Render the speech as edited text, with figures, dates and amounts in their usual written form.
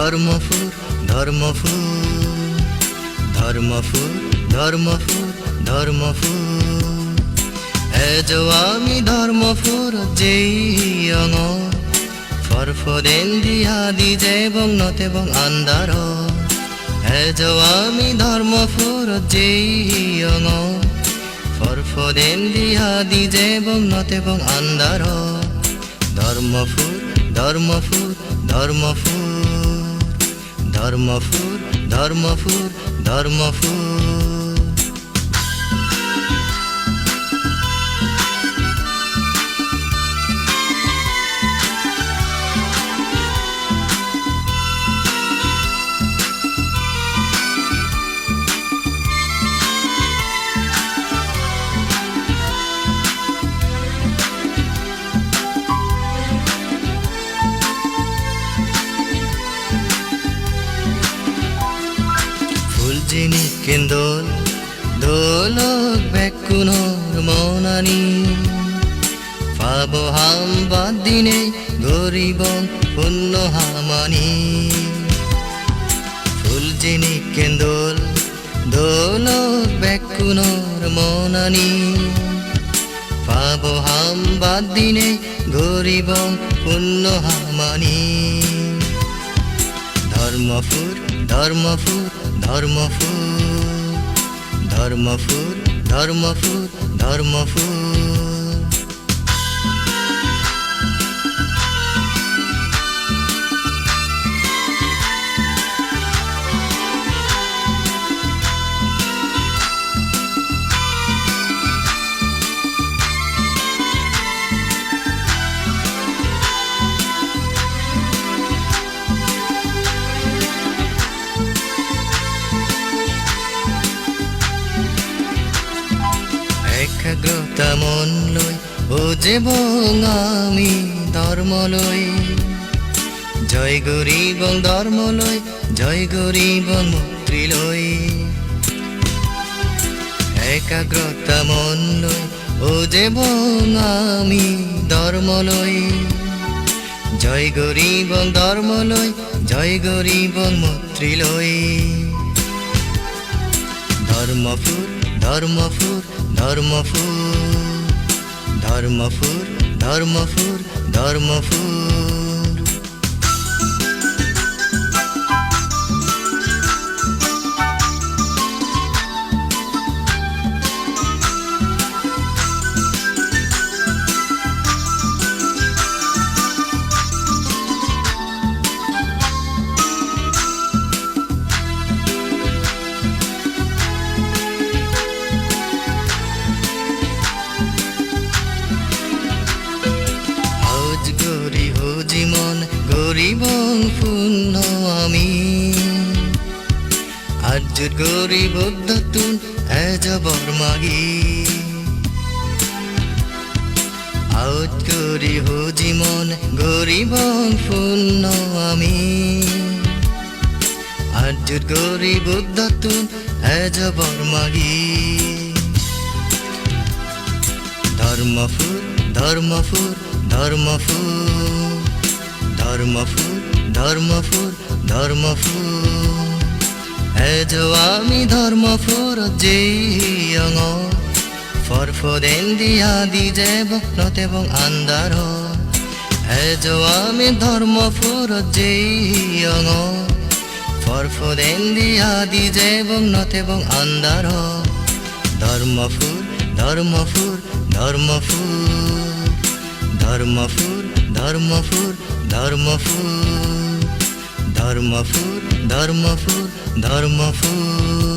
ধর্মপুর ধর্মপুর ধর্মপুর ধর্মপুর ধর্মপুর এজো আমি ধর্মপুর যেইয়ঙ ফরফদেন দিয়া দিজে বং নতে বং আন্দার এজো আমি ধর্মপুর যেইয়ঙ ফরফদেন দিয়া দিজে বং নতে বং আন্দার ধর্মপুর ধর্মপুর ধর্মপুর ধর্মপুর ধর্মপুর ধর্মপুর ফুলজিনি কেন্দল দোলক বেকুনর মনানি পাবো হাম বাদ দিনে গরিব পুণ্য হামানি ফুলজিনি কেন্দল দোলক বেকুনর মনানি পাবো হাম বাদ দিনে গরিব পুণ্য হামানি ধর্মপুর ধর্মপুর ধর্মপুর ধর্মপুর ধর্মপুর ধর্মপুর একাগ্রতা মন লই ও যে আমি ধর্ম লই জয় গরিব ধর্ম লই জয় গরিব মুক্তি লই একাগ্রতা মন লই ও যে আমি ধর্ম লই জয় গরিব ধর্ম লই জয় গরিব মুক্তি লই ধর্মপুর ধর্মপুর ধর্মপুর ধর্মপুর ধর্মপুর ধর্মপুর জীবন গরিব পূর্ণ আমি আর্যুর গরিব তুন এজ বর্মাগি আউট করি হো জীবন গরিব পূর্ণ আমি আর্যুর গরিব তুন এজ বর্মাগি ধর্মপুর ধর্মপুর ধর্মপুর ধর্মপুর ধর্মপুর ধর্মপুর এজো আমি ধর্মপুর যেইয়ঙ ফরফদেন দিয়া দিজে নতে বং আন্দার এজো আমি ধর্মপুর যেইয়ঙ ফরফদেন দিয়া দিজে নতে বং আন্দার ধর্মপুর ধর্মপুর ধর্মপুর ধর্মপুর ধর্মপুর ধর্মপুর ধর্মপুর ধর্মপুর ধর্মপুর